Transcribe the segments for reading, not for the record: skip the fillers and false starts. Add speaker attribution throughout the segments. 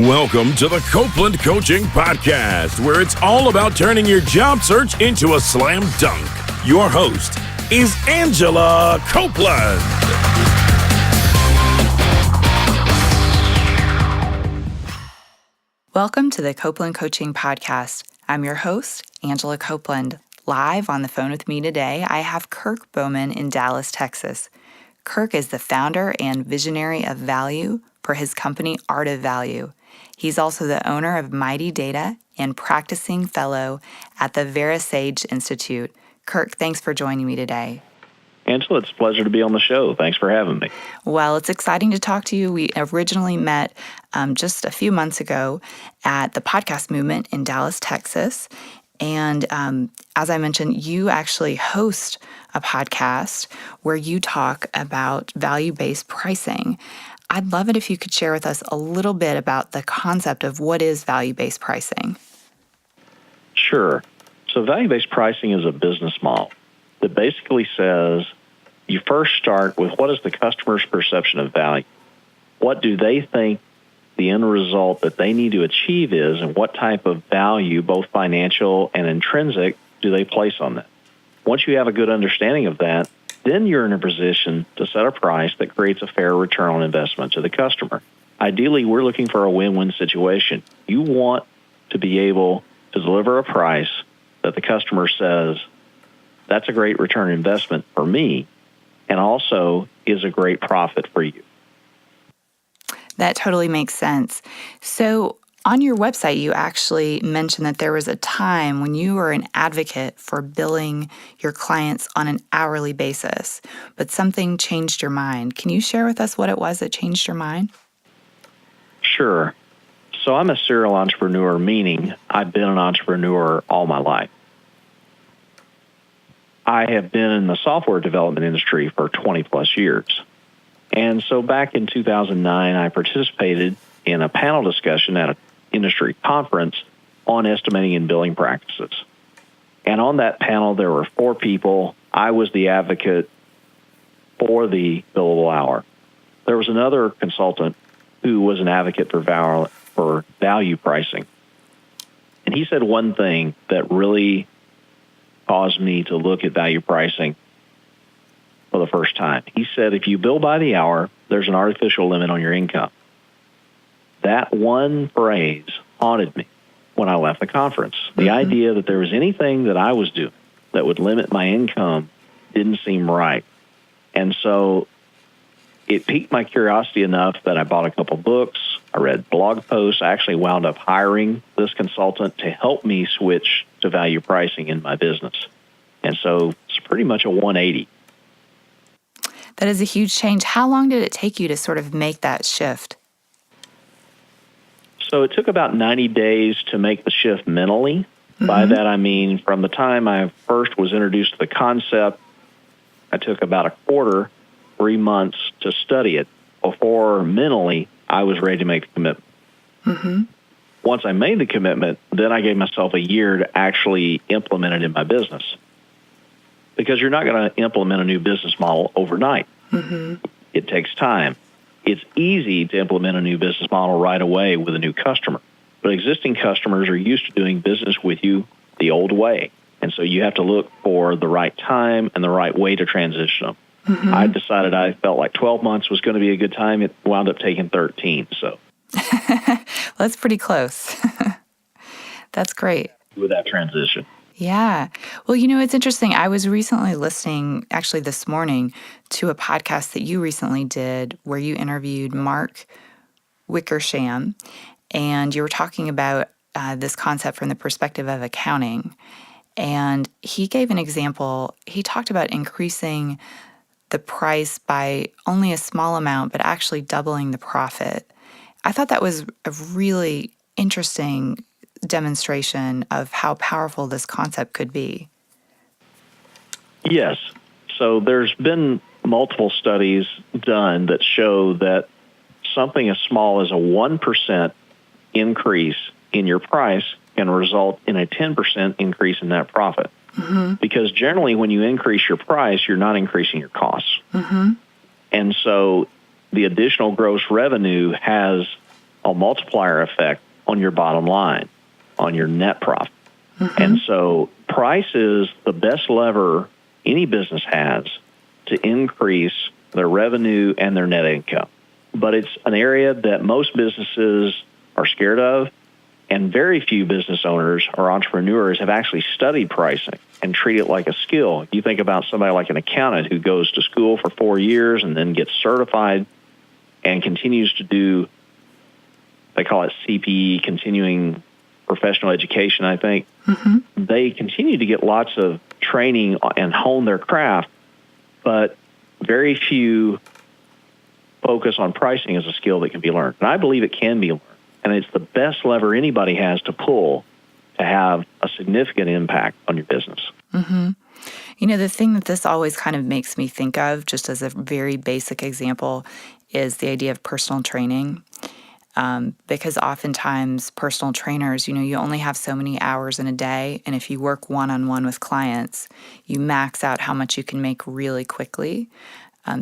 Speaker 1: Welcome to the Copeland Coaching Podcast, where it's all about turning your job search into a slam dunk. Your host is Angela Copeland.
Speaker 2: Welcome to the Copeland Coaching Podcast. I'm your host, Angela Copeland. Live on the phone with me today, I have Kirk Bowman in Dallas, Texas. Kirk is the founder and visionary of Value for his company, Art of Value. He's also the owner of Mighty Data and practicing fellow at the VeraSage Institute. Kirk, thanks for joining me today.
Speaker 3: Angela, it's a pleasure to be on the show. Thanks for having me.
Speaker 2: Well, it's exciting to talk to you. We originally met just a few months ago at the podcast movement in Dallas, Texas. And as I mentioned, you actually host a podcast where you talk about value-based pricing. I'd love it if you could share with us a little bit about the concept of what is value-based pricing.
Speaker 3: Sure. So value-based pricing is a business model that basically says you first start with what is the customer's perception of value? What do they think the end result that they need to achieve is, and what type of value, both financial and intrinsic, do they place on that? Once you have a good understanding of that, then you're in a position to set a price that creates a fair return on investment to the customer. Ideally, we're looking for a win-win situation. You want to be able to deliver a price that the customer says, that's a great return on investment for me, and also is a great profit for you.
Speaker 2: That totally makes sense. So on your website, you actually mentioned that there was a time when you were an advocate for billing your clients on an hourly basis, but something changed your mind. Can you share with us what it was that changed your mind?
Speaker 3: Sure. So I'm a serial entrepreneur, meaning I've been an entrepreneur all my life. I have been in the software development industry for 20 plus years. And so back in 2009, I participated in a panel discussion at an industry conference on estimating and billing practices. And on that panel, there were 4 people. I was the advocate for the billable hour. There was another consultant who was an advocate for value pricing. And he said one thing that really caused me to look at value pricing for the first time. He said, if you bill by the hour, there's an artificial limit on your income. That one phrase haunted me when I left the conference. The idea that there was anything that I was doing that would limit my income didn't seem right. And so it piqued my curiosity enough that I bought a couple books. I read blog posts. I actually wound up hiring this consultant to help me switch to value pricing in my business. And so it's pretty much a 180.
Speaker 2: That is a huge change. How long did it take you to sort of make that shift?
Speaker 3: So it took about 90 days to make the shift mentally. By that, I mean from the time I first was introduced to the concept, I took about a quarter, 3 months to study it before mentally I was ready to make the commitment. Once I made the commitment, then I gave myself a year to actually implement it in my business. Because you're not going to implement a new business model overnight. It takes time. It's easy to implement a new business model right away with a new customer. But existing customers are used to doing business with you the old way. And so you have to look for the right time and the right way to transition them. I decided I felt like 12 months was going to be a good time. It wound up taking 13. So
Speaker 2: Well, that's pretty close. That's great.
Speaker 3: With that transition.
Speaker 2: Yeah. Well, it's interesting. I was recently listening, actually this morning, to a podcast that you recently did where you interviewed Mark Wickersham, and you were talking about this concept from the perspective of accounting. And he gave an example. He talked about increasing the price by only a small amount, but actually doubling the profit. I thought that was a really interesting demonstration of how powerful this concept could be.
Speaker 3: Yes. So there's been multiple studies done that show that something as small as a 1% increase in your price can result in a 10% increase in net profit. Because generally when you increase your price, you're not increasing your costs. And so the additional gross revenue has a multiplier effect on your bottom line, on your net profit. And so price is the best lever any business has to increase their revenue and their net income. But it's an area that most businesses are scared of, and very few business owners or entrepreneurs have actually studied pricing and treat it like a skill. You think about somebody like an accountant who goes to school for 4 years and then gets certified and continues to do, they call it CPE, continuing professional education, I think. They continue to get lots of training and hone their craft, but very few focus on pricing as a skill that can be learned. And I believe it can be learned. And it's the best lever anybody has to pull to have a significant impact on your business.
Speaker 2: You know, the thing that this always kind of makes me think of, just as a very basic example, is the idea of personal training. Because oftentimes personal trainers, you know, you only have so many hours in a day. And if you work one-on-one with clients, you max out how much you can make really quickly.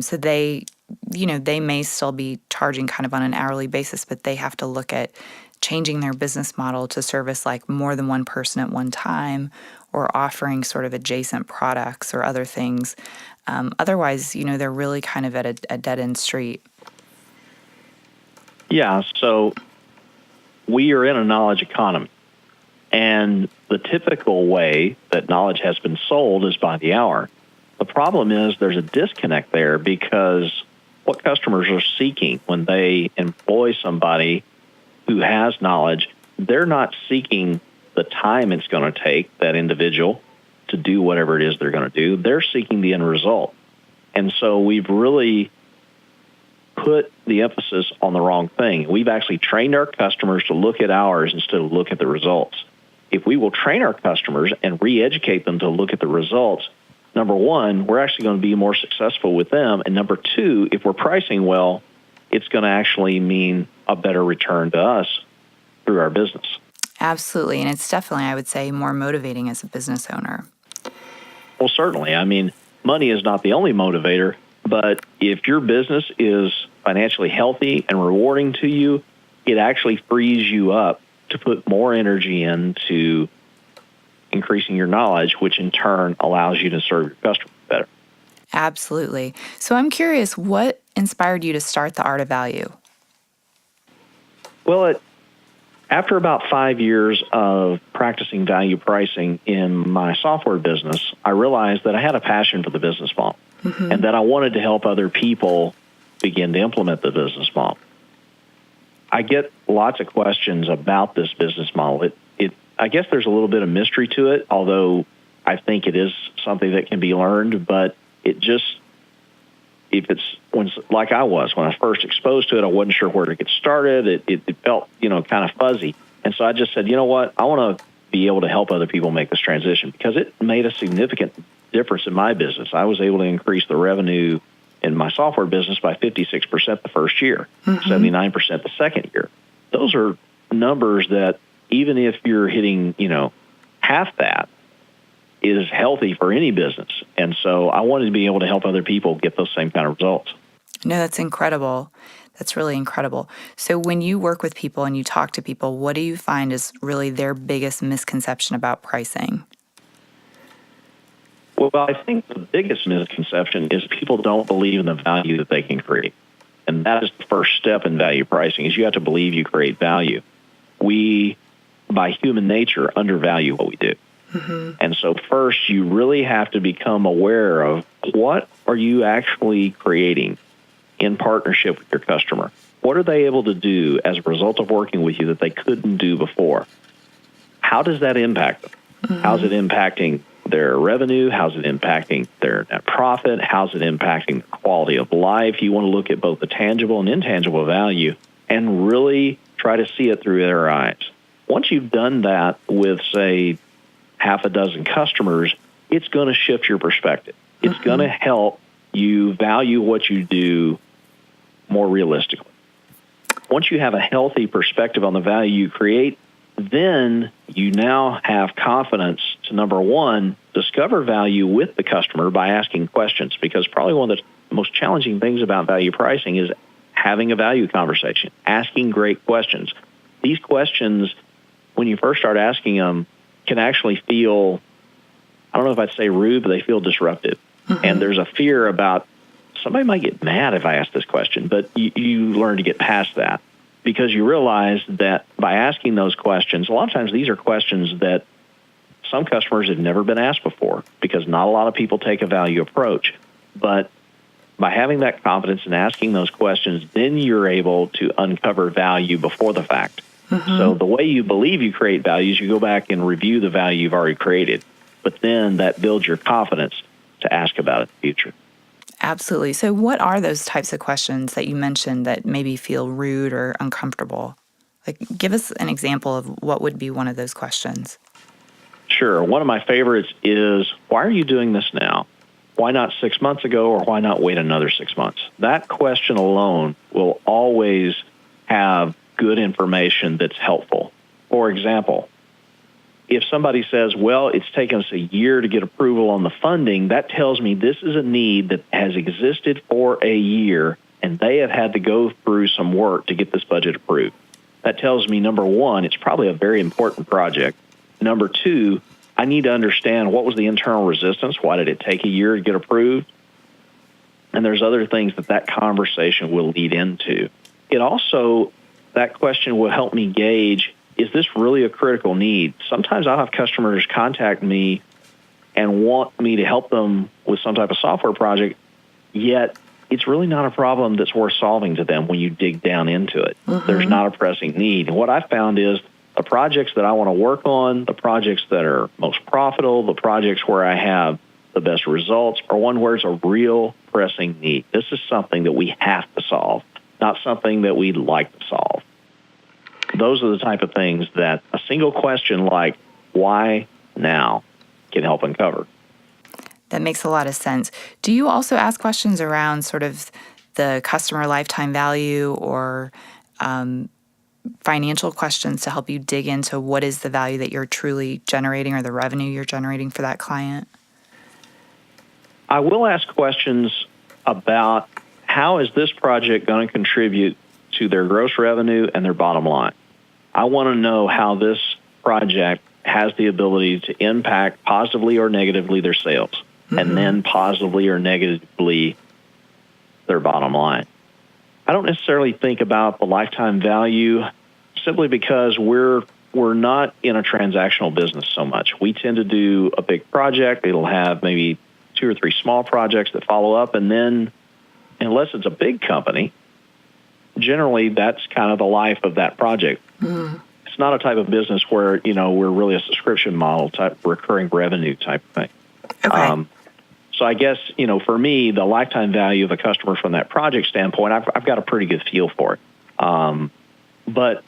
Speaker 2: So they may still be charging kind of on an hourly basis, but they have to look at changing their business model to service like more than one person at one time, or offering sort of adjacent products or other things. Otherwise, you know, they're really kind of at a dead-end street.
Speaker 3: Yeah, so we are in a knowledge economy, and the typical way that knowledge has been sold is by the hour. The problem is there's a disconnect there, because what customers are seeking when they employ somebody who has knowledge, they're not seeking the time it's going to take that individual to do whatever it is they're going to do. They're seeking the end result. And so we've really put the emphasis on the wrong thing. We've actually trained our customers to look at hours instead of look at the results. If we will train our customers and re-educate them to look at the results, number one, we're actually going to be more successful with them. And number two, if we're pricing well, it's going to actually mean a better return to us through our business.
Speaker 2: Absolutely. And it's definitely, I would say, more motivating as a business owner.
Speaker 3: Well, certainly. I mean, money is not the only motivator, but if your business is financially healthy and rewarding to you, it actually frees you up to put more energy into increasing your knowledge, which in turn allows you to serve your customers better.
Speaker 2: Absolutely. So I'm curious, what inspired you to start The Art of Value?
Speaker 3: Well, after about 5 years of practicing value pricing in my software business, I realized that I had a passion for the business model and that I wanted to help other people begin to implement the business model. I get lots of questions about this business model. I guess there's a little bit of mystery to it, although I think it is something that can be learned, but like I was, when I was first exposed to it, I wasn't sure where to get started. It felt, kind of fuzzy. And so I just said, you know what, I want to be able to help other people make this transition, because it made a significant difference in my business. I was able to increase the revenue in my software business by 56% the first year, 79% the second year. Those are numbers that even if you're hitting, half that, is healthy for any business. And so I wanted to be able to help other people get those same kind of results.
Speaker 2: No, that's incredible. That's really incredible. So when you work with people and you talk to people, what do you find is really their biggest misconception about pricing?
Speaker 3: Well, I think the biggest misconception is people don't believe in the value that they can create. And that is the first step in value pricing, is you have to believe you create value. We, by human nature, undervalue what we do. And so first, you really have to become aware of what are you actually creating in partnership with your customer. What are they able to do as a result of working with you that they couldn't do before? How does that impact them? How's it impacting their revenue? How's it impacting their net profit? How's it impacting the quality of life? You want to look at both the tangible and intangible value and really try to see it through their eyes. Once you've done that with, say, half a dozen customers, it's going to shift your perspective. It's going to help you value what you do more realistically. Once you have a healthy perspective on the value you create, then you now have confidence to, number one, discover value with the customer by asking questions, because probably one of the most challenging things about value pricing is having a value conversation, asking great questions. These questions, when you first start asking them, can actually feel, I don't know if I'd say rude, but they feel disruptive. Mm-hmm. And there's a fear about somebody might get mad if I ask this question, but you learn to get past that because you realize that by asking those questions, a lot of times these are questions that some customers have never been asked before because not a lot of people take a value approach. But by having that confidence and asking those questions, then you're able to uncover value before the fact. Mm-hmm. So the way you believe you create value is you go back and review the value you've already created, but then that builds your confidence to ask about it in the future.
Speaker 2: Absolutely. So what are those types of questions that you mentioned that maybe feel rude or uncomfortable? Like, give us an example of what would be one of those questions.
Speaker 3: Sure. One of my favorites is, why are you doing this now? Why not 6 months ago, or why not wait another 6 months? That question alone will always have good information that's helpful. For example, if somebody says, well, it's taken us a year to get approval on the funding, that tells me this is a need that has existed for a year, and they have had to go through some work to get this budget approved. That tells me, number one, it's probably a very important project. Number two, I need to understand what was the internal resistance. Why did it take a year to get approved? And there's other things that conversation will lead into. It also, that question will help me gauge, is this really a critical need? Sometimes I'll have customers contact me and want me to help them with some type of software project, yet it's really not a problem that's worth solving to them when you dig down into it. Mm-hmm. There's not a pressing need. And what I've found is the projects that I want to work on, the projects that are most profitable, the projects where I have the best results are one where it's a real pressing need. This is something that we have to solve, not something that we'd like to solve. Those are the type of things that a single question like, why now, can help uncover.
Speaker 2: That makes a lot of sense. Do you also ask questions around sort of the customer lifetime value or financial questions to help you dig into what is the value that you're truly generating or the revenue you're generating for that client?
Speaker 3: I will ask questions about how is this project going to contribute to their gross revenue and their bottom line. I want to know how this project has the ability to impact positively or negatively their sales, mm-hmm. and then positively or negatively their bottom line. I don't necessarily think about the lifetime value simply because we're not in a transactional business so much. We tend to do a big project. It'll have maybe 2 or 3 small projects that follow up, and then unless it's a big company, generally that's kind of the life of that project. Mm. It's not a type of business where, we're really a subscription model type, recurring revenue type thing. Okay. So I guess, for me, the lifetime value of a customer from that project standpoint, I've got a pretty good feel for it. But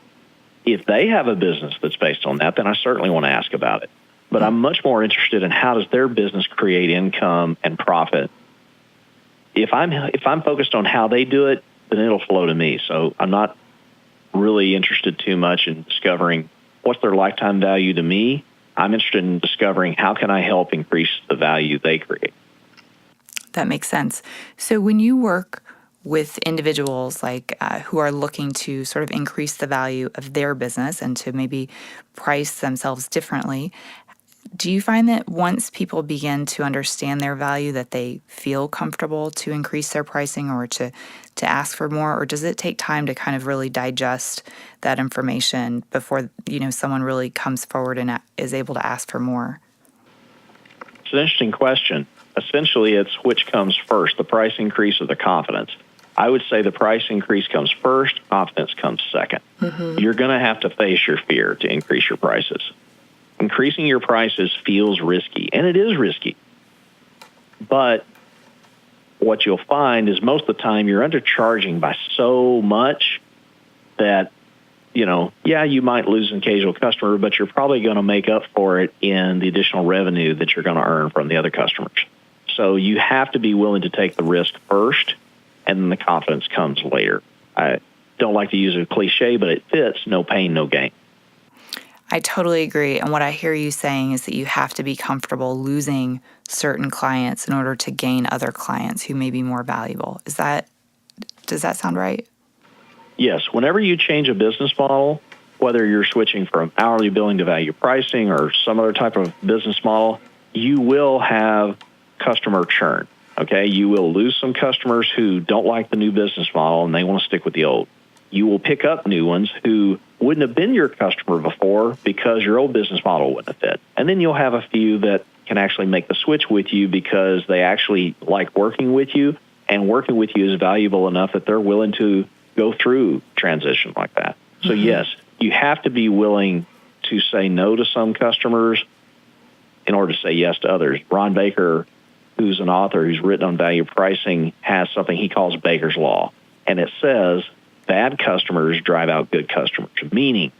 Speaker 3: if they have a business that's based on that, then I certainly want to ask about it. But I'm much more interested in how does their business create income and profit. If I'm focused on how they do it, then it'll flow to me. So I'm not really interested too much in discovering what's their lifetime value to me. I'm interested in discovering how can I help increase the value they create.
Speaker 2: That makes sense. So when you work with individuals who are looking to sort of increase the value of their business and to maybe price themselves differently, do you find that once people begin to understand their value that they feel comfortable to increase their pricing or to ask for more, or does it take time to kind of really digest that information before someone really comes forward and is able to ask for more?
Speaker 3: It's an interesting question. Essentially, it's which comes first, the price increase or the confidence. I would say the price increase comes first, confidence comes second. Mm-hmm. You're going to have to face your fear to increase your prices. Increasing your prices feels risky, and it is risky. But what you'll find is most of the time you're undercharging by so much that, you might lose an occasional customer, but you're probably going to make up for it in the additional revenue that you're going to earn from the other customers. So you have to be willing to take the risk first, and then the confidence comes later. I don't like to use a cliche, but it fits: no pain, no gain.
Speaker 2: I totally agree. And what I hear you saying is that you have to be comfortable losing certain clients in order to gain other clients who may be more valuable. Does that sound right?
Speaker 3: Yes, whenever you change a business model, whether you're switching from hourly billing to value pricing or some other type of business model, you will have customer churn. Okay, you will lose some customers who don't like the new business model and they want to stick with the old. You will pick up new ones who wouldn't have been your customer before because your old business model wouldn't have fit. And then you'll have a few that can actually make the switch with you because they actually like working with you, and working with you is valuable enough that they're willing to go through transition like that. So yes, you have to be willing to say no to some customers in order to say yes to others. Ron Baker, who's an author who's written on value pricing, has something he calls Baker's Law. And it says bad customers drive out good customers, meaning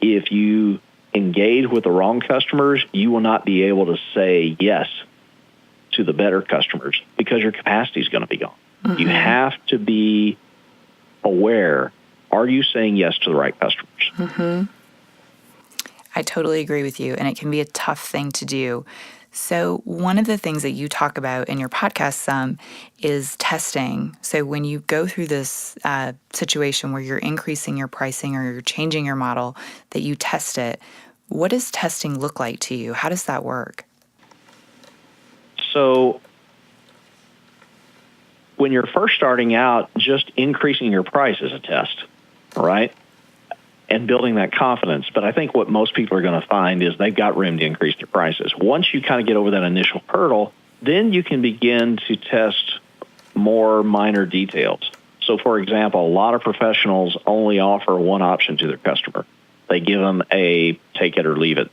Speaker 3: if you engage with the wrong customers, you will not be able to say yes to the better customers because your capacity is going to be gone. You have to be aware, are you saying yes to the right customers?
Speaker 2: I totally agree with you, and it can be a tough thing to do. So one of the things that you talk about in your podcast some is testing. So when you go through this situation where you're increasing your pricing or you're changing your model, that you test it. What does testing look like to you? How does that work?
Speaker 3: So when you're first starting out, just increasing your price is a test, right? And building that confidence. But I think what most people are going to find is they've got room to increase their prices. Once you kind of get over that initial hurdle, then you can begin to test more minor details. So, for example, a lot of professionals only offer one option to their customer. They give them a take it or leave it.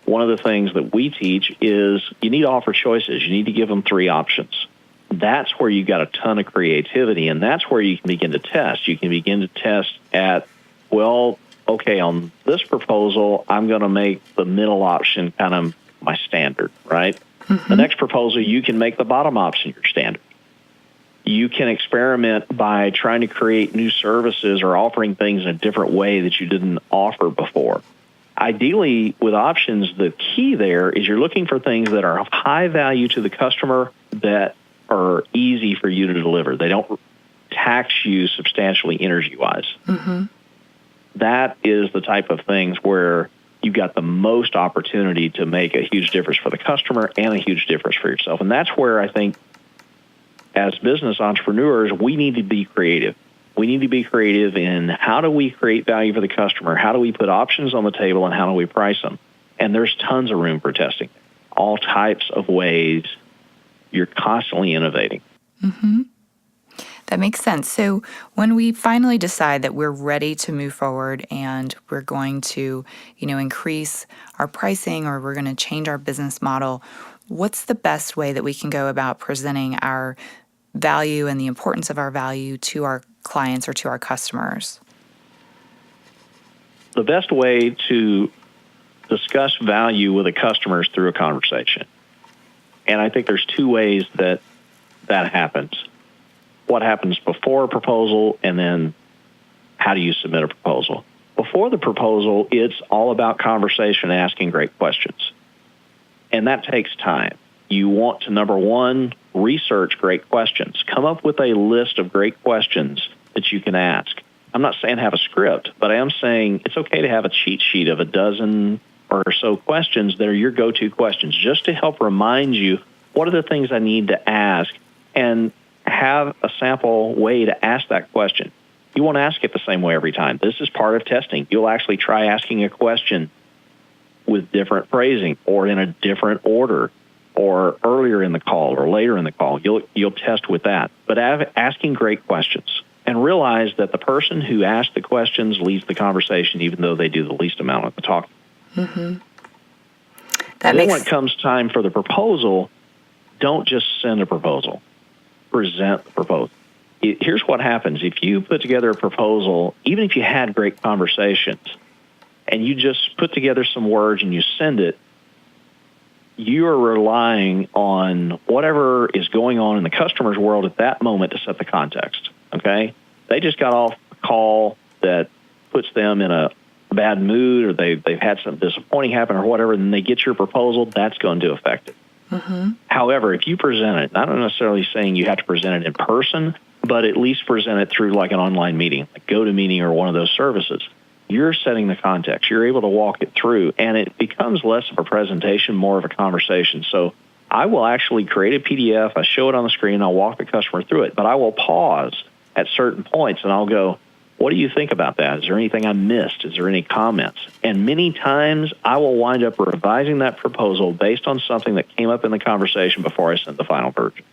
Speaker 3: One of the things that we teach is you need to offer choices. You need to give them 3 options. That's where you got a ton of creativity, and that's where you can begin to test. You can begin to test at, well, okay, on this proposal, I'm going to make the middle option kind of my standard, right? The next proposal, you can make the bottom option your standard. You can experiment by trying to create new services or offering things in a different way that you didn't offer before. Ideally, with options, the key there is you're looking for things that are of high value to the customer that are easy for you to deliver. They don't tax you substantially energy-wise. That is the type of things where you've got the most opportunity to make a huge difference for the customer and a huge difference for yourself. And that's where I think as business entrepreneurs, we need to be creative. We need to be creative in how do we create value for the customer? How do we put options on the table, and how do we price them? And there's tons of room for testing. All types of ways. You're constantly innovating.
Speaker 2: That makes sense. So when we finally decide that we're ready to move forward and we're going to, increase our pricing or we're going to change our business model, what's the best way that we can go about presenting our value and the importance of our value to our clients or to our customers?
Speaker 3: The best way to discuss value with a customer is through a conversation. And I think there's 2 ways that happens. What happens before a proposal, and then how do you submit a proposal? Before the proposal, it's all about conversation, asking great questions. And that takes time. You want to, number one, research great questions. Come up with a list of great questions that you can ask. I'm not saying have a script, but I am saying it's okay to have a cheat sheet of a dozen or so questions that are your go-to questions, just to help remind you what are the things I need to ask, and have a sample way to ask that question. You won't ask it the same way every time. This is part of testing. You'll actually try asking a question with different phrasing or in a different order or earlier in the call or later in the call. You'll test with that. But asking great questions, and realize that the person who asked the questions leads the conversation, even though they do the least amount of the talking. Then when it comes time for the proposal, don't just send a proposal. Present the proposal. Here's what happens. If you put together a proposal, even if you had great conversations, and you just put together some words and you send it, you are relying on whatever is going on in the customer's world at that moment to set the context, okay? They just got off a call that puts them in a bad mood, or they've had something disappointing happen or whatever, and they get your proposal, that's going to affect it. However, if you present it, not necessarily saying you have to present it in person, but at least present it through like an online meeting, like GoToMeeting or one of those services. You're setting the context. You're able to walk it through, and it becomes less of a presentation, more of a conversation. So I will actually create a PDF. I show it on the screen. I'll walk the customer through it, but I will pause at certain points, and I'll go, what do you think about that? Is there anything I missed? Is there any comments? And many times I will wind up revising that proposal based on something that came up in the conversation before I sent the final version.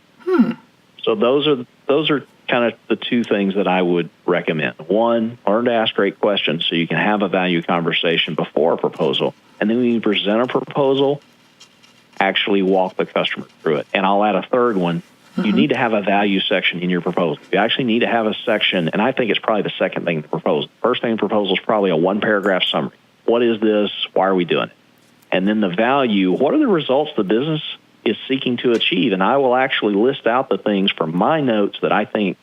Speaker 3: So those are kind of the two things that I would recommend. One, learn to ask great questions so you can have a value conversation before a proposal. And then when you present a proposal, actually walk the customer through it. And I'll add a third one. You need to have a value section in your proposal. You actually need to have a section, and I think it's probably the second thing to propose. First thing to proposal is probably a one-paragraph summary. What is this? Why are we doing it? And then the value, what are the results the business is seeking to achieve? And I will actually list out the things from my notes that I think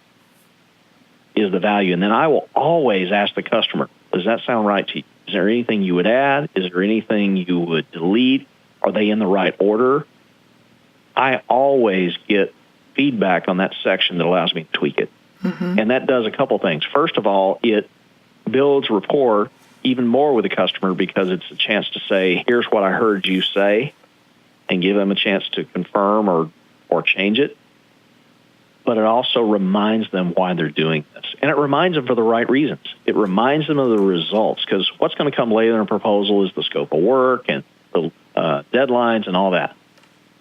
Speaker 3: is the value. And then I will always ask the customer, does that sound right to you? Is there anything you would add? Is there anything you would delete? Are they in the right order? I always get feedback on that section that allows me to tweak it. And that does a couple things. First of all, it builds rapport even more with the customer because it's a chance to say, here's what I heard you say, and give them a chance to confirm or change it. But it also reminds them why they're doing this. And it reminds them for the right reasons. It reminds them of the results, because what's going to come later in a proposal is the scope of work and the deadlines and all that.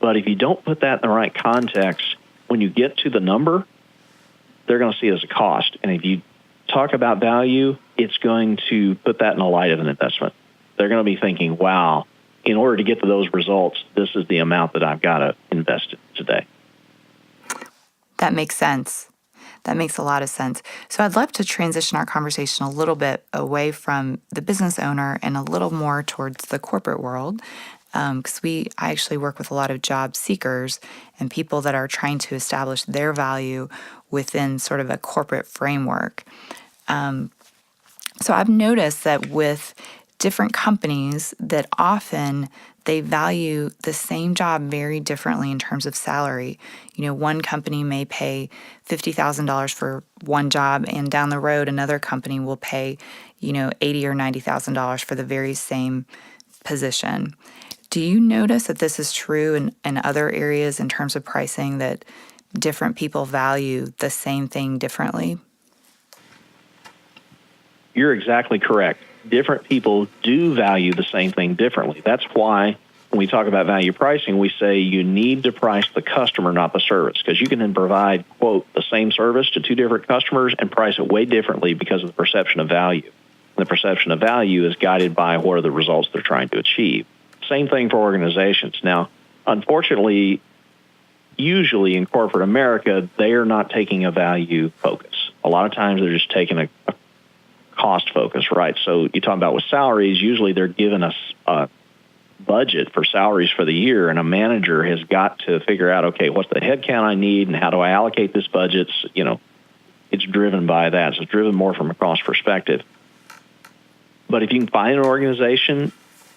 Speaker 3: But if you don't put that in the right context, when you get to the number, they're going to see it as a cost. And if you talk about value, it's going to put that in the light of an investment. They're going to be thinking, wow, in order to get to those results, this is the amount that I've got to invest in today.
Speaker 2: That makes sense. That makes a lot of sense. So I'd love to transition our conversation a little bit away from the business owner and a little more towards the corporate world. Because I actually work with a lot of job seekers and people that are trying to establish their value within sort of a corporate framework. So I've noticed that with different companies that often they value the same job very differently in terms of salary. You know, one company may pay $50,000 for one job, and down the road another company will pay, $80,000 or $90,000 for the very same position. Do you notice that this is true in other areas in terms of pricing, that different people value the same thing differently?
Speaker 3: You're exactly correct. Different people do value the same thing differently. That's why when we talk about value pricing, we say you need to price the customer, not the service, because you can then provide, quote, the same service to two different customers and price it way differently because of the perception of value. The perception of value is guided by what are the results they're trying to achieve. Same thing for organizations. Now, unfortunately, usually in corporate America, they are not taking a value focus. A lot of times they're just taking a cost focus, right? So you talk about with salaries, usually they're given us a budget for salaries for the year, and a manager has got to figure out, okay, what's the headcount I need and how do I allocate this budget? It's driven by that. So it's driven more from a cost perspective. But if you can find an organization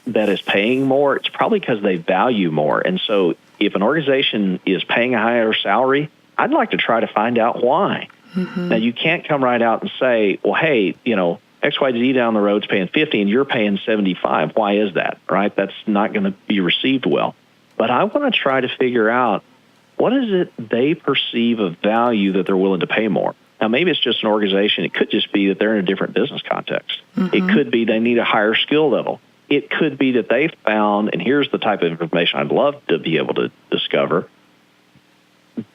Speaker 3: that is paying more, it's probably because they value more. And so if an organization is paying a higher salary, I'd like to try to find out why. Now, you can't come right out and say, well, hey, XYZ down the road is paying 50 and you're paying 75. Why is that, right? That's not going to be received well. But I want to try to figure out, what is it they perceive of value that they're willing to pay more? Now, maybe it's just an organization. It could just be that they're in a different business context. It could be they need a higher skill level. It could be that they found, and here's the type of information I'd love to be able to discover,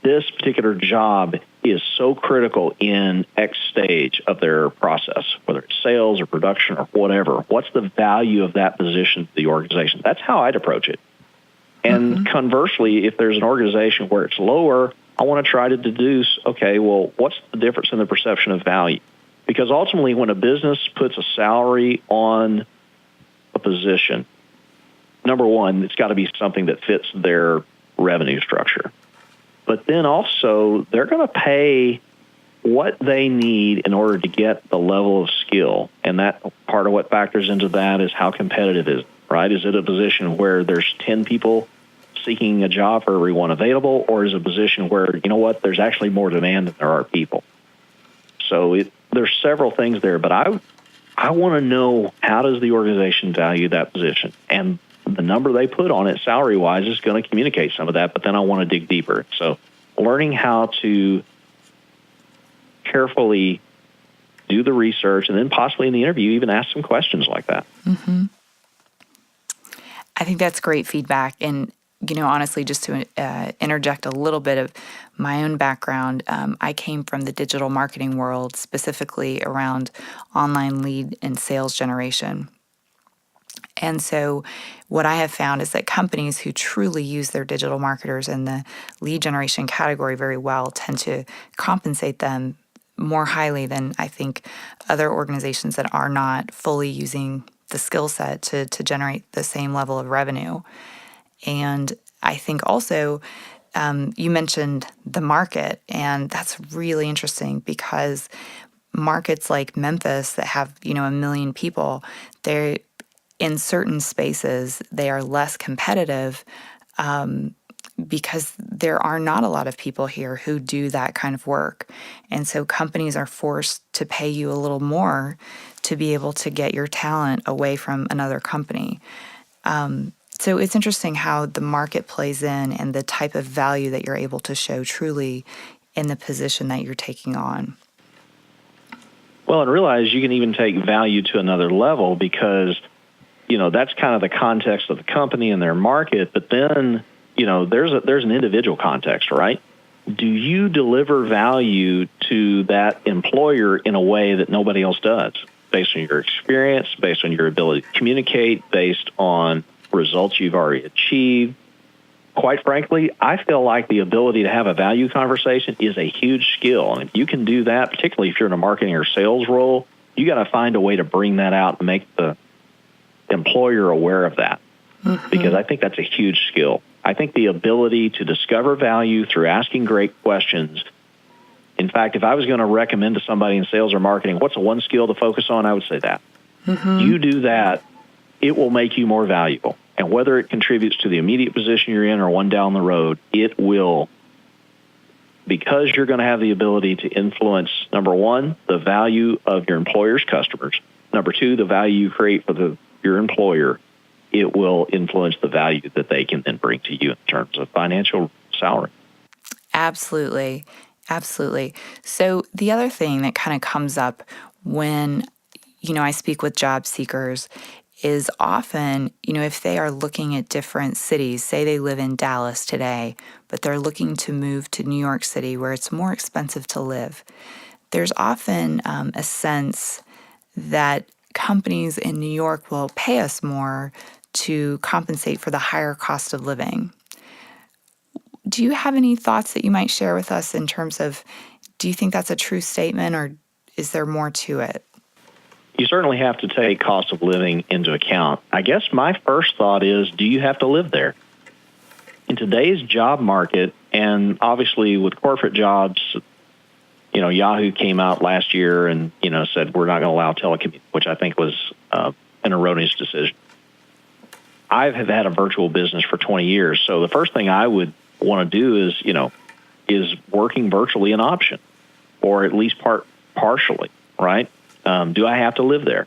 Speaker 3: this particular job is so critical in X stage of their process, whether it's sales or production or whatever. What's the value of that position to the organization? That's how I'd approach it. And conversely, if there's an organization where it's lower, I want to try to deduce, okay, well, what's the difference in the perception of value? Because ultimately, when a business puts a salary on a position, number one, it's got to be something that fits their revenue structure. But then also, they're going to pay what they need in order to get the level of skill. And that part of what factors into that is how competitive is it, right? Is it a position where there's 10 people seeking a job for everyone available, or is it a position where, you know what, there's actually more demand than there are people? So there's several things there, but I want to know, how does the organization value that position? And the number they put on it salary-wise is going to communicate some of that, but then I want to dig deeper. So learning how to carefully do the research and then possibly in the interview even ask some questions like that.
Speaker 2: Mm-hmm. I think that's great feedback. And, honestly, just to interject a little bit of my own background, I came from the digital marketing world, specifically around online lead and sales generation. And so what I have found is that companies who truly use their digital marketers in the lead generation category very well tend to compensate them more highly than I think other organizations that are not fully using the skill set to generate the same level of revenue. And I think also you mentioned the market, and that's really interesting because markets like Memphis that have, 1 million people, they're in certain spaces, they are less competitive because there are not a lot of people here who do that kind of work. And so companies are forced to pay you a little more to be able to get your talent away from another company. So it's interesting how the market plays in and the type of value that you're able to show truly in the position that you're taking on.
Speaker 3: Well, and realize you can even take value to another level because, that's kind of the context of the company and their market. But then, there's an individual context, right? Do you deliver value to that employer in a way that nobody else does, based on your experience, based on your ability to communicate, based on results you've already achieved? Quite frankly, I feel like the ability to have a value conversation is a huge skill. And if you can do that, particularly if you're in a marketing or sales role, you got to find a way to bring that out and make the employer aware of that. Mm-hmm. Because I think that's a huge skill. I think the ability to discover value through asking great questions. In fact, if I was going to recommend to somebody in sales or marketing, what's the one skill to focus on, I would say that. Mm-hmm. You do that, it will make you more valuable. And whether it contributes to the immediate position you're in or one down the road, it will, because you're going to have the ability to influence, number one, the value of your employer's customers. Number two, the value you create for your employer. It will influence the value that they can then bring to you in terms of financial salary.
Speaker 2: Absolutely. Absolutely. So the other thing that kind of comes up when, I speak with job seekers is often, if they are looking at different cities, say they live in Dallas today, but they're looking to move to New York City where it's more expensive to live, there's often a sense that companies in New York will pay us more to compensate for the higher cost of living. Do you have any thoughts that you might share with us in terms of, do you think that's a true statement or is there more to it?
Speaker 3: You certainly have to take cost of living into account. I guess my first thought is, do you have to live there? In today's job market, and obviously with corporate jobs, Yahoo came out last year and, said we're not going to allow telecommute, which I think was an erroneous decision. I have had a virtual business for 20 years, so the first thing I would want to do is working virtually an option, or at least partially, right? Do I have to live there?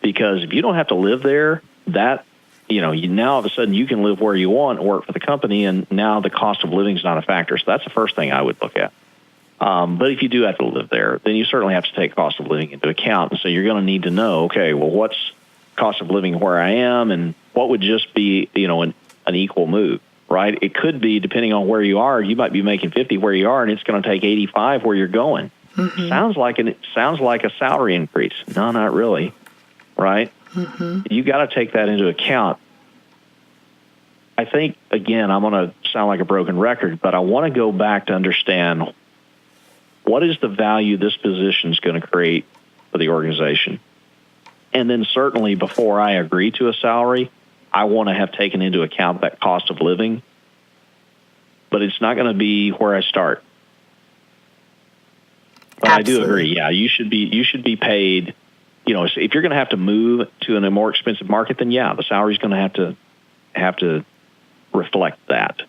Speaker 3: Because if you don't have to live there, that, now all of a sudden you can live where you want and work for the company, and now the cost of living is not a factor. So that's the first thing I would look at. But if you do have to live there, then you certainly have to take cost of living into account. And so you're going to need to know, okay, well, what's cost of living where I am, and what would just be, an equal move, right? It could be, depending on where you are, you might be making 50 where you are, and it's going to take 85 where you're going. Mm-hmm. Sounds like a salary increase. No, not really, right? Mm-hmm. You got to take that into account. I think, again, I'm going to sound like a broken record, but I want to go back to understand what is the value this position is going to create for the organization. And then certainly before I agree to a salary, I want to have taken into account that cost of living, but it's not going to be where I start. But absolutely. I do agree. Yeah, you should be paid. If you're going to have to move to a more expensive market, then yeah, the salary is going to have to reflect that.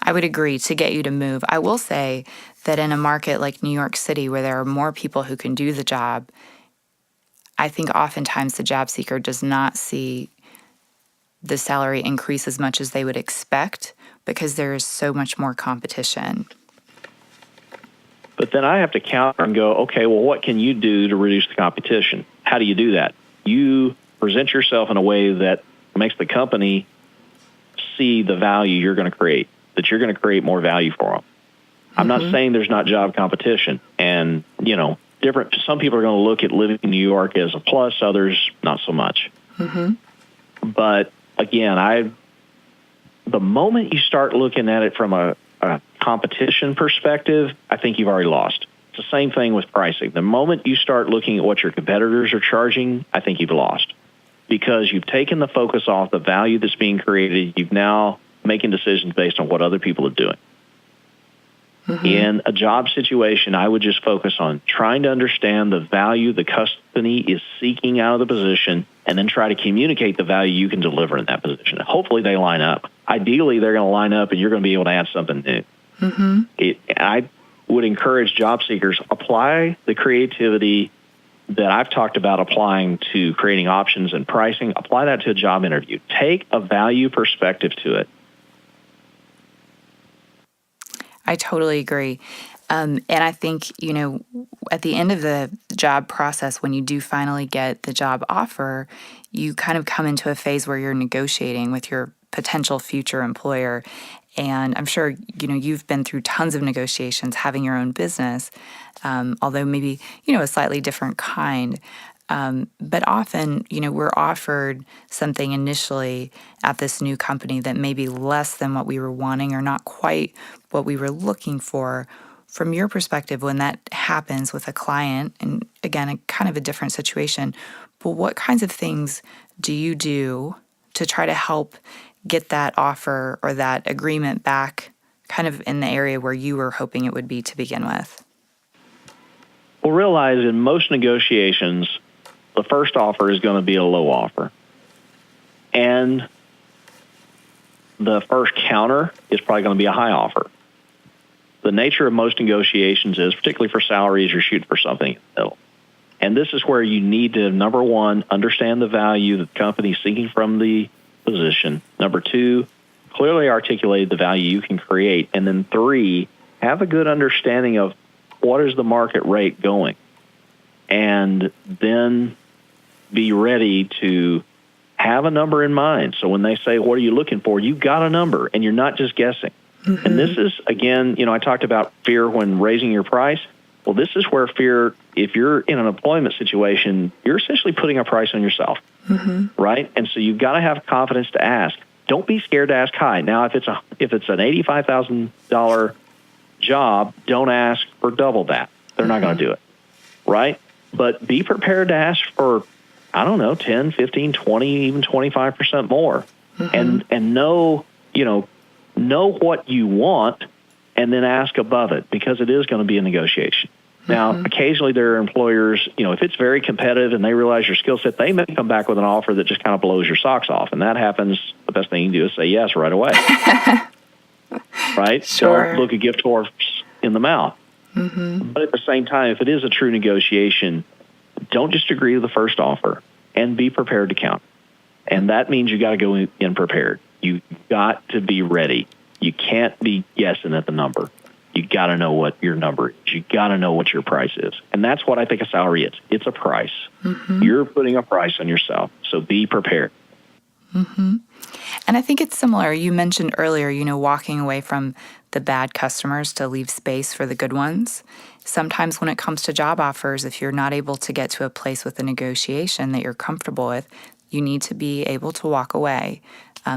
Speaker 2: I would agree to get you to move. I will say that in a market like New York City, where there are more people who can do the job, I think oftentimes the job seeker does not see the salary increase as much as they would expect because there is so much more competition.
Speaker 3: But then I have to counter and go, okay, well, what can you do to reduce the competition? How do you do that? You present yourself in a way that makes the company see the value you're going to create, that you're going to create more value for them. I'm not saying there's not job competition. And, some people are going to look at living in New York as a plus, others not so much. But again, the moment you start looking at it from a competition perspective, I think you've already lost. It's the same thing with pricing. The moment you start looking at what your competitors are charging, I think you've lost. Because you've taken the focus off the value that's being created. You've now making decisions based on what other people are doing. In a job situation, I would just focus on trying to understand the value the company is seeking out of the position and then try to communicate the value you can deliver in that position. Hopefully they line up. Ideally, they're going to line up and you're going to be able to add something new. I would encourage job seekers, apply the creativity that I've talked about applying to creating options and pricing, apply that to a job interview. Take a value perspective to it.
Speaker 2: I totally agree. And I think, at the end of the job process, when you do finally get the job offer, you kind of come into a phase where you're negotiating with your potential future employer. And I'm sure, you've been through tons of negotiations having your own business, although maybe, a slightly different kind. But often, we're offered something initially at this new company that may be less than what we were wanting or not quite what we were looking for. From your perspective, when that happens with a client, and again, a kind of a different situation, but what kinds of things do you do to try to help get that offer or that agreement back kind of in the area where you were hoping it would be to begin with?
Speaker 3: Well, realize in most negotiations, the first offer is going to be a low offer. And the first counter is probably going to be a high offer. The nature of most negotiations is, particularly for salaries, you're shooting for something in the middle. And this is where you need to, number one, understand the value that the company is seeking from the position. Number two, clearly articulate the value you can create. And then three, have a good understanding of what is the market rate going. And then be ready to have a number in mind. So when they say, what are you looking for? You've got a number and you're not just guessing. And this is, again, I talked about fear when raising your price. Well, this is where fear, if you're in an employment situation, you're essentially putting a price on yourself, right? And so you've got to have confidence to ask. Don't be scared to ask high. Now, if it's an $85,000 job, don't ask for double that. They're not going to do it, right? But be prepared to ask for, 10, 15, 20, even 25% more. And know what you want and then ask above it, because it is going to be a negotiation. Now, occasionally there are employers, if it's very competitive and they realize your skill set, they may come back with an offer that just kind of blows your socks off. And that happens, the best thing you can do is say yes right away. Right?
Speaker 2: Sure.
Speaker 3: Don't look a gift horse in the mouth. But at the same time, if it is a true negotiation, don't just agree to the first offer and be prepared to count. And that means you got to go in prepared. You got to be ready. You can't be guessing at the number. You got to know what your number is. You got to know what your price is. And that's what I think a salary is. It's a price. You're putting a price on yourself. So be prepared.
Speaker 2: And I think it's similar. You mentioned earlier, walking away from the bad customers to leave space for the good ones. Sometimes when it comes to job offers, if you're not able to get to a place with a negotiation that you're comfortable with, you need to be able to walk away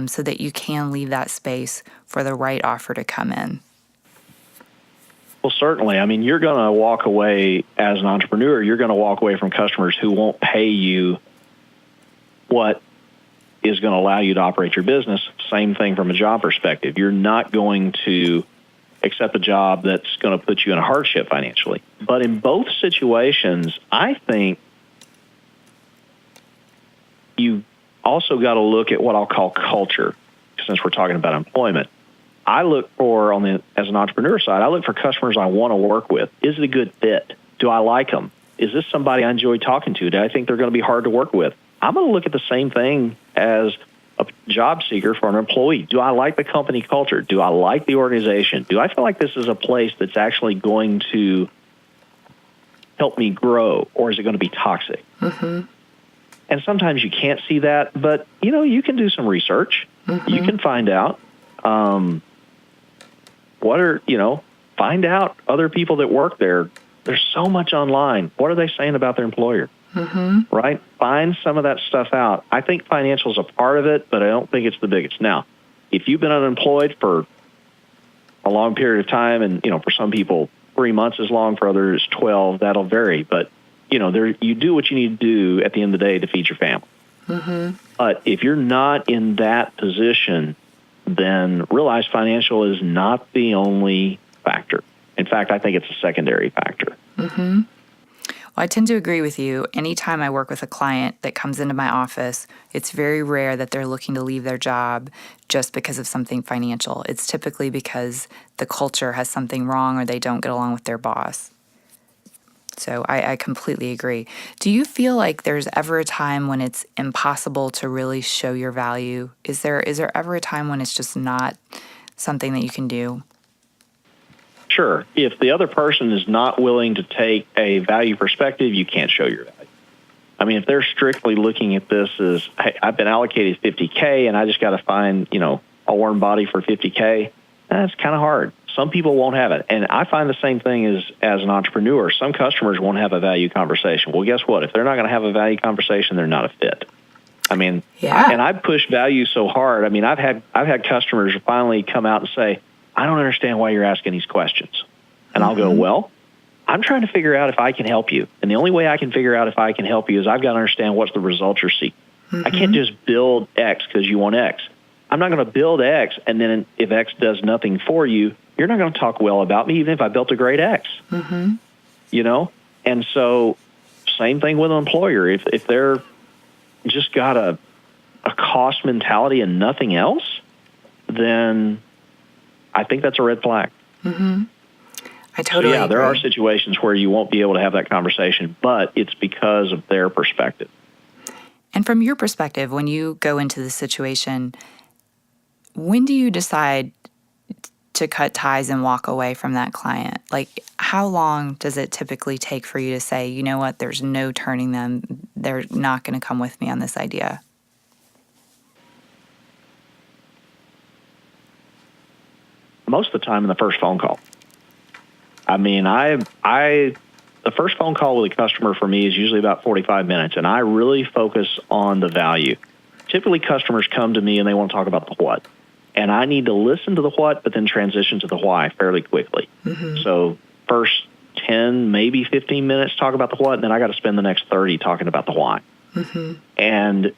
Speaker 2: so that you can leave that space for the right offer to come in.
Speaker 3: Well, certainly. I mean, you're going to walk away as an entrepreneur. You're going to walk away from customers who won't pay you what is going to allow you to operate your business. Same thing from a job perspective. You're not going to accept a job that's going to put you in a hardship financially. But in both situations, I think you also got to look at what I'll call culture. since we're talking about employment, I look for, as an entrepreneur side, I look for customers I want to work with. Is it a good fit? Do I like them? Is this somebody I enjoy talking to? Do I think they're going to be hard to work with? I'm going to look at the same thing as a job seeker for an employee. Do I like the company culture? Do I like the organization? Do I feel like this is a place that's actually going to help me grow, or is it going to be toxic? Mm-hmm. And sometimes you can't see that, but, you can do some research. Mm-hmm. You can find out find out other people that work there. There's so much online. What are they saying about their employer? Mm-hmm. Right? Find some of that stuff out. I think financial is a part of it, but I don't think it's the biggest. Now, if you've been unemployed for a long period of time, and, for some people, 3 months is long, for others 12, that'll vary. But, you do what you need to do at the end of the day to feed your family. Mm-hmm. But if you're not in that position, then realize financial is not the only factor. In fact, I think it's a secondary factor.
Speaker 2: Mm-hmm. Well, I tend to agree with you. Anytime I work with a client that comes into my office, it's very rare that they're looking to leave their job just because of something financial. It's typically because the culture has something wrong or they don't get along with their boss. So I completely agree. Do you feel like there's ever a time when it's impossible to really show your value? Is there ever a time when it's just not something that you can do?
Speaker 3: Sure. If the other person is not willing to take a value perspective, you can't show your value. I mean, if they're strictly looking at this as, hey, I've been allocated $50K and I just got to find, a warm body for $50K, that's kind of hard. Some people won't have it. And I find the same thing as an entrepreneur. Some customers won't have a value conversation. Well, guess what? If they're not going to have a value conversation, they're not a fit. I mean, and I push value so hard. I mean, I've had customers finally come out and say, I don't understand why you're asking these questions. And I'll go, well, I'm trying to figure out if I can help you. And the only way I can figure out if I can help you is I've got to understand what's the results you're seeking. Mm-hmm. I can't just build X because you want X. I'm not going to build X, and then if X does nothing for you, you're not going to talk well about me even if I built a great X. Mm-hmm. And so same thing with an employer. If they're just got a cost mentality and nothing else, then I think that's a red flag.
Speaker 2: Mm-hmm. I totally agree.
Speaker 3: There are situations where you won't be able to have that conversation, but it's because of their perspective.
Speaker 2: And from your perspective, when you go into the situation, when do you decide to cut ties and walk away from that client? Like, how long does it typically take for you to say, you know what, there's no turning them, they're not going to come with me on this idea?
Speaker 3: Most of the time in the first phone call. I mean, the first phone call with a customer for me is usually about 45 minutes, and I really focus on the value. Typically, customers come to me and they want to talk about the what. And I need to listen to the what, but then transition to the why fairly quickly. Mm-hmm. So first 10, maybe 15 minutes talk about the what, and then I got to spend the next 30 talking about the why. Mm-hmm. And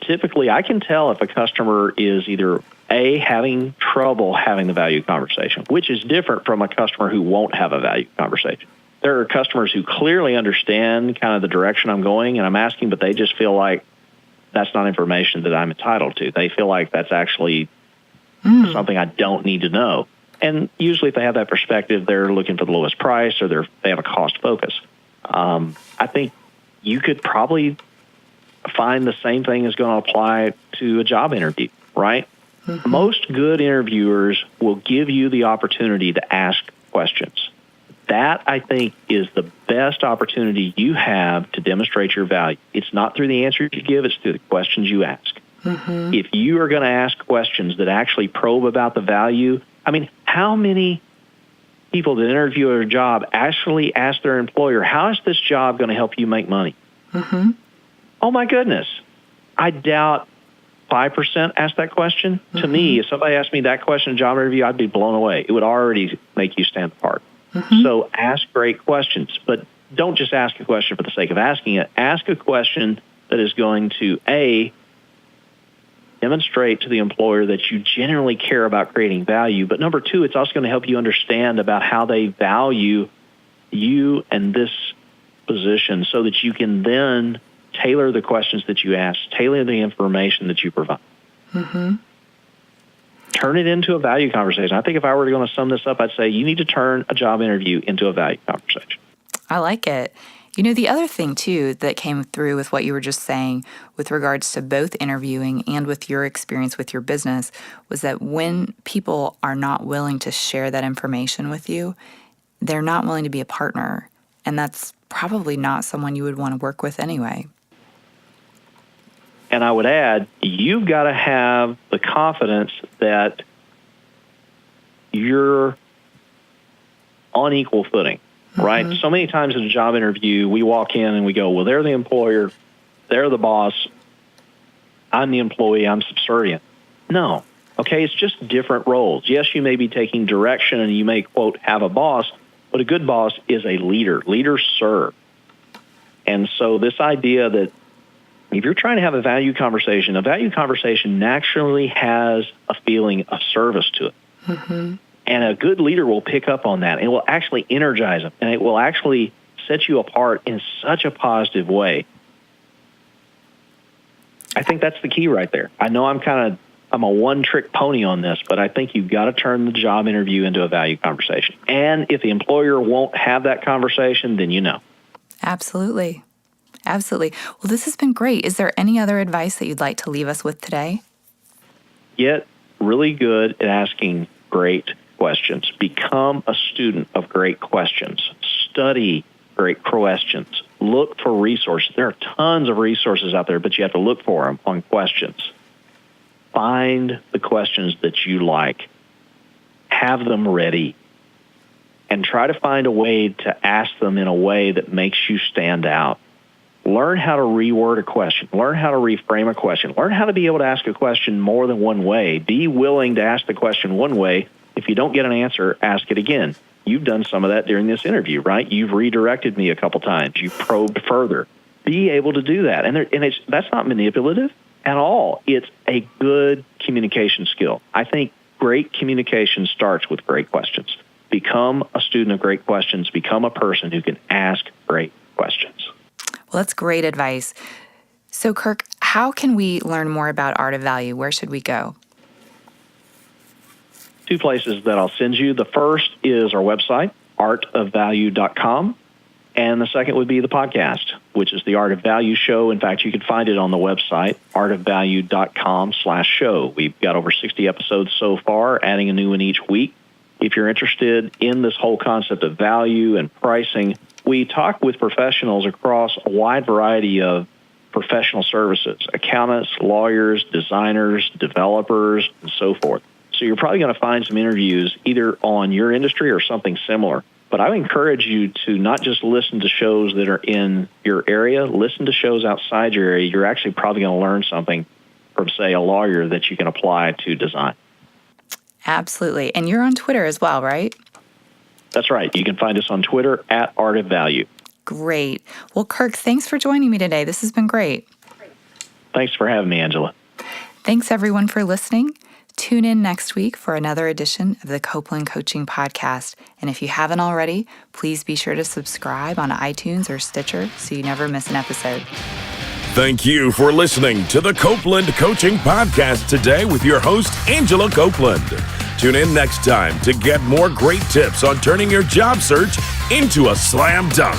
Speaker 3: typically I can tell if a customer is either A, having trouble having the value conversation, which is different from a customer who won't have a value conversation. There are customers who clearly understand kind of the direction I'm going, and I'm asking, but they just feel like that's not information that I'm entitled to. They feel like that's actually something I don't need to know. And usually if they have that perspective, they're looking for the lowest price or they have a cost focus. I think you could probably find the same thing is going to apply to a job interview, right? Mm-hmm. Most good interviewers will give you the opportunity to ask questions. That, I think, is the best opportunity you have to demonstrate your value. It's not through the answers you give, it's through the questions you ask. Mm-hmm. If you are going to ask questions that actually probe about the value, I mean, how many people that interview a job actually ask their employer, how is this job going to help you make money? Mm-hmm. Oh, my goodness. I doubt 5% ask that question. Mm-hmm. To me, if somebody asked me that question in a job interview, I'd be blown away. It would already make you stand apart. Mm-hmm. So ask great questions, but don't just ask a question for the sake of asking it. Ask a question that is going to, A, demonstrate to the employer that you genuinely care about creating value, but number two, it's also going to help you understand about how they value you and this position so that you can then tailor the questions that you ask, tailor the information that you provide.
Speaker 2: Mm-hmm.
Speaker 3: Turn it into a value conversation. I think if I were going to sum this up, I'd say you need to turn a job interview into a value conversation.
Speaker 2: I like it. You know, the other thing, too, that came through with what you were just saying with regards to both interviewing and with your experience with your business was that when people are not willing to share that information with you, they're not willing to be a partner. And that's probably not someone you would want to work with anyway.
Speaker 3: And I would add, you've got to have the confidence that you're on equal footing, right? Mm-hmm. So many times in a job interview, we walk in and we go, well, they're the employer, they're the boss, I'm the employee, I'm subservient. No. Okay, it's just different roles. Yes, you may be taking direction and you may, quote, have a boss, but a good boss is a leader. Leaders serve. And so this idea that if you're trying to have a value conversation naturally has a feeling of service to it. Mm-hmm. And a good leader will pick up on that. It will actually energize them, and it will actually set you apart in such a positive way. I think that's the key right there. I know I'm a one-trick pony on this, but I think you've got to turn the job interview into a value conversation. And if the employer won't have that conversation, then you know.
Speaker 2: Absolutely. Absolutely. Well, this has been great. Is there any other advice that you'd like to leave us with today?
Speaker 3: Get really good at asking great questions. Become a student of great questions. Study great questions. Look for resources. There are tons of resources out there, but you have to look for them on questions. Find the questions that you like. Have them ready. And try to find a way to ask them in a way that makes you stand out. Learn how to reword a question. Learn how to reframe a question. Learn how to be able to ask a question more than one way. Be willing to ask the question one way. If you don't get an answer, ask it again. You've done some of that during this interview, right? You've redirected me a couple times. You've probed further. Be able to do that. And that's not manipulative at all. It's a good communication skill. I think great communication starts with great questions. Become a student of great questions. Become a person who can ask great questions.
Speaker 2: Well, that's great advice. So, Kirk, how can we learn more about Art of Value? Where should we go?
Speaker 3: 2 places that I'll send you. The first is our website, artofvalue.com. And the second would be the podcast, which is the Art of Value Show. In fact, you can find it on the website, artofvalue.com/show. We've got over 60 episodes so far, adding a new one each week. If you're interested in this whole concept of value and pricing, we talk with professionals across a wide variety of professional services, accountants, lawyers, designers, developers, and so forth. So you're probably going to find some interviews either on your industry or something similar. But I would encourage you to not just listen to shows that are in your area, listen to shows outside your area. You're actually probably going to learn something from, say, a lawyer that you can apply to design.
Speaker 2: Absolutely. And you're on Twitter as well, right?
Speaker 3: That's right. You can find us on Twitter at Art of Value.
Speaker 2: Great. Well, Kirk, thanks for joining me today. This has been great.
Speaker 3: Thanks for having me, Angela.
Speaker 2: Thanks, everyone, for listening. Tune in next week for another edition of the Copeland Coaching Podcast. And if you haven't already, please be sure to subscribe on iTunes or Stitcher so you never miss an episode.
Speaker 1: Thank you for listening to the Copeland Coaching Podcast today with your host, Angela Copeland. Tune in next time to get more great tips on turning your job search into a slam dunk.